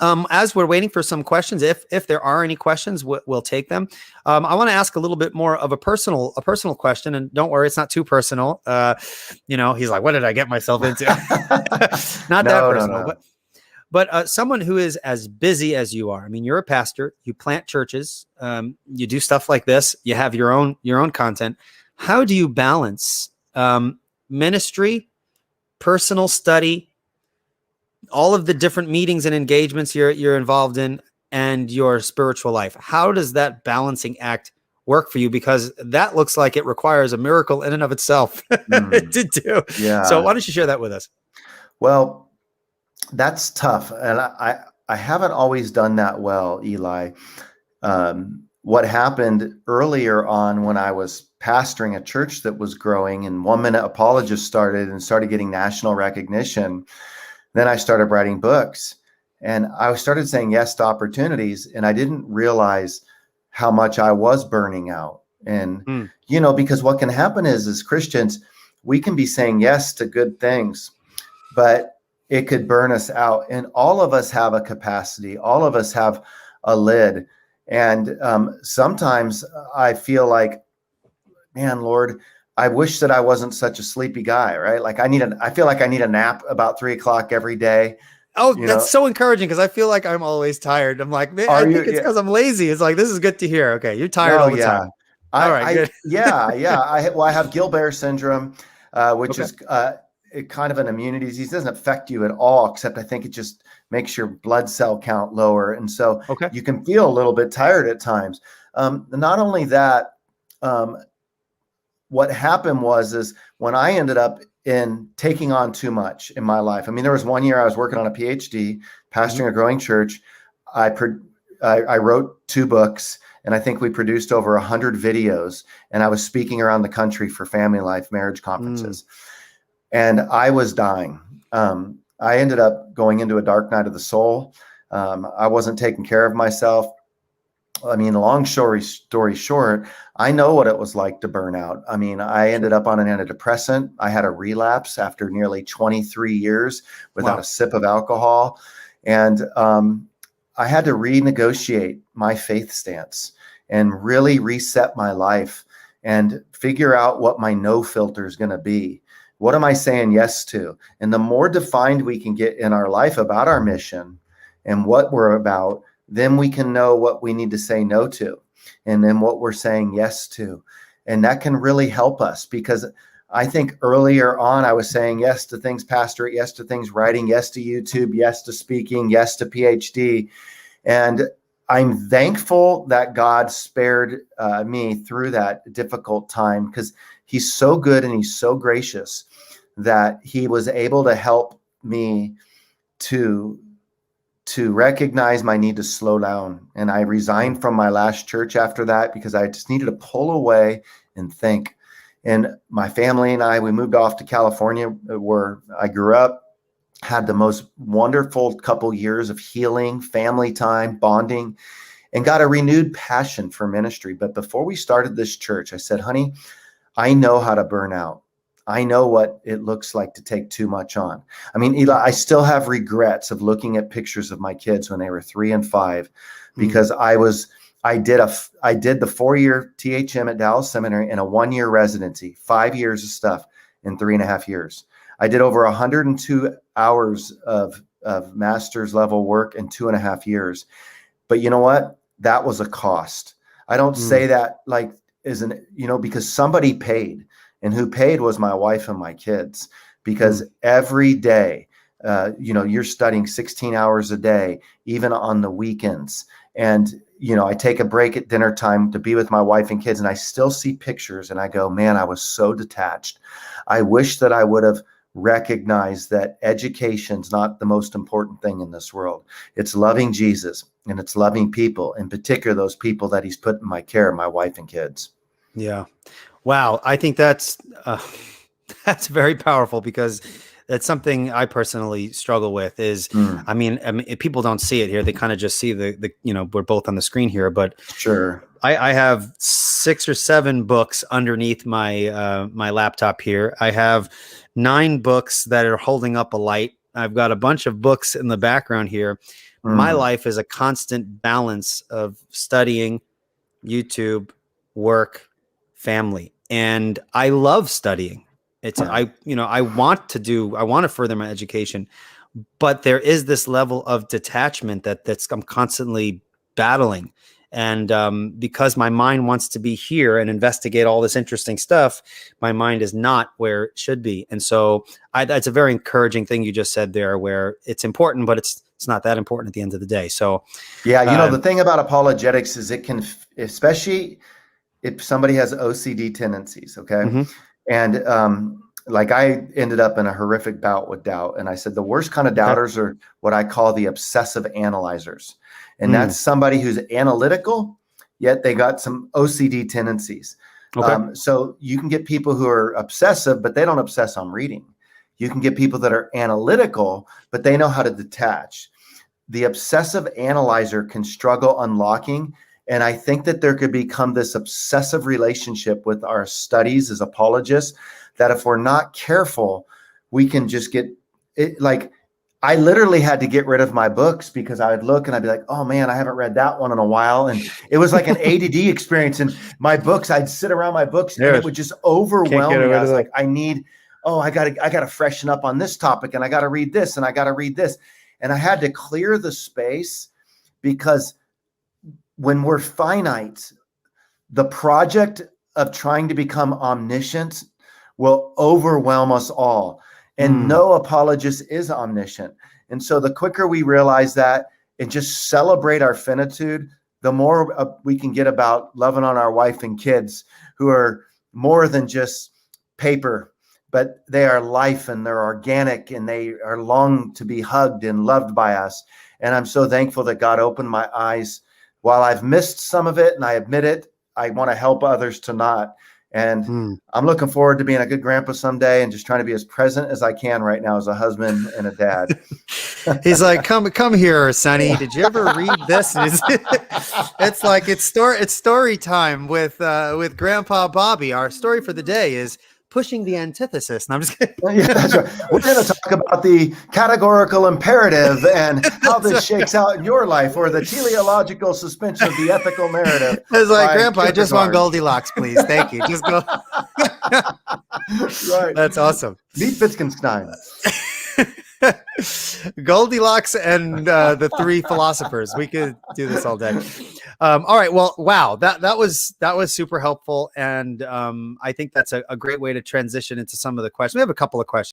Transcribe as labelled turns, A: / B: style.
A: As we're waiting for some questions, if there are any questions, we'll take them. I want to ask a little bit more of a personal question, and don't worry, it's not too personal. He's like, what did I get myself into? Not that personal,
B: No.
A: but someone who is as busy as you are. I mean, you're a pastor, you plant churches, you do stuff like this, you have your own content. How do you balance ministry, personal study, all of the different meetings and engagements you're involved in, and your spiritual life? How does that balancing act work for you? Because that looks like it requires a miracle in and of itself to do.
B: Yeah.
A: So why don't you share that with us?
B: Well, that's tough. And I haven't always done that well, Eli. What happened earlier on when I was pastoring a church that was growing and One Minute Apologist started getting national recognition, then I started writing books and I started saying yes to opportunities, and I didn't realize how much I was burning out. And, because what can happen is, as Christians, we can be saying yes to good things, but it could burn us out. And all of us have a capacity. All of us have a lid. And sometimes I feel like, man, Lord, I wish that I wasn't such a sleepy guy, right? Like I feel like I need a nap about 3 o'clock every day.
A: Oh, that's so encouraging, because I feel like I'm always tired. I'm like, man, I think it's because I'm lazy. It's like, this is good to hear. Okay, you're tired all the time. All right, good.
B: I have Gilbert syndrome, which is kind of an immunity disease. It doesn't affect you at all, except I think it just makes your blood cell count lower. And so you can feel a little bit tired at times. Not only that, what happened is when I ended up in taking on too much in my life. I mean, there was one year I was working on a PhD, pastoring a growing church. I wrote 2 books, and I think we produced over 100 videos, and I was speaking around the country for family life, marriage conferences. And I was dying. I ended up going into a dark night of the soul. I wasn't taking care of myself. I mean, long story short, I know what it was like to burn out. I mean, I ended up on an antidepressant. I had a relapse after nearly 23 years without a sip of alcohol. And I had to renegotiate my faith stance and really reset my life and figure out what my no filter is going to be. What am I saying yes to? And the more defined we can get in our life about our mission and what we're about, then we can know what we need to say no to, and then what we're saying yes to. And that can really help us, because I think earlier on I was saying yes to things pastorate, yes to things writing, yes to YouTube, yes to speaking, yes to PhD. And I'm thankful that God spared me through that difficult time, because he's so good and he's so gracious that he was able to help me to recognize my need to slow down. And I resigned from my last church after that, because I just needed to pull away and think. And my family and I, we moved off to California, where I grew up, had the most wonderful couple years of healing, family time, bonding, and got a renewed passion for ministry. But before we started this church, I said, honey, I know how to burn out. I know what it looks like to take too much on. I mean, Eli, I still have regrets of looking at pictures of my kids when they were 3 and 5, because I did the 4-year THM at Dallas Seminary and a 1-year residency, 5 years of stuff in 3.5 years. I did over 102 hours of master's level work in 2.5 years. But you know what? That was a cost. I don't say that like because somebody paid. And who paid was my wife and my kids, because every day, you're studying 16 hours a day, even on the weekends. And, I take a break at dinner time to be with my wife and kids, and I still see pictures and I go, man, I was so detached. I wish that I would have recognized that education's not the most important thing in this world. It's loving Jesus, and it's loving people, in particular, those people that he's put in my care, my wife and kids.
A: Yeah. Wow. I think that's very powerful, because that's something I personally struggle with is, I mean, if people don't see it here, they kind of just see the we're both on the screen here, but
B: sure.
A: I have 6 or 7 books underneath my, my laptop here. I have 9 books that are holding up a light I've got a bunch of books in the background here. My life is a constant balance of studying, YouTube, work, family. And I love studying. I want to further my education, but there is this level of detachment I'm constantly battling. And because my mind wants to be here and investigate all this interesting stuff, my mind is not where it should be. And so that's a very encouraging thing you just said there, where it's important, but it's not that important at the end of the day. So
B: yeah, the thing about apologetics is it can, especially if somebody has OCD tendencies, okay?
A: Mm-hmm.
B: And like I ended up in a horrific bout with doubt. And I said, the worst kind of doubters are what I call the obsessive analyzers. And that's somebody who's analytical, yet they got some OCD tendencies. Okay. So you can get people who are obsessive, but they don't obsess on reading. You can get people that are analytical, but they know how to detach. The obsessive analyzer can struggle unlocking. And I think that there could become this obsessive relationship with our studies as apologists that if we're not careful, we can just get it. Like I literally had to get rid of my books because I would look and I'd be like, oh man, I haven't read that one in a while. And it was like an ADD experience. And my books, I'd sit around my books and it would just overwhelm me. I was like, I gotta freshen up on this topic and I gotta read this and I gotta read this. And I had to clear the space because when we're finite, the project of trying to become omniscient will overwhelm us all. And no apologist is omniscient. And so the quicker we realize that and just celebrate our finitude, the more we can get about loving on our wife and kids who are more than just paper, but they are life and they're organic and they are long to be hugged and loved by us. And I'm so thankful that God opened my eyes. While I've missed some of it and I admit it, I want to help others to not. And I'm looking forward to being a good grandpa someday and just trying to be as present as I can right now as a husband and a dad.
A: He's like, come here, Sonny. Did you ever read this? It's like it's story time with Grandpa Bobby. Our story for the day is pushing the antithesis. And I'm just kidding.
B: Yeah, that's right. We're going to talk about the categorical imperative and how this shakes out in your life, or the teleological suspension of the ethical narrative.
A: It's like, Grandpa, I just want Goldilocks, please. Thank you. Just go.
B: Right.
A: That's awesome.
B: Meet Wittgenstein.
A: Goldilocks and the three philosophers. We could do this all day. All right. Well, wow. That was super helpful. And I think that's a great way to transition into some of the questions. We have a couple of questions.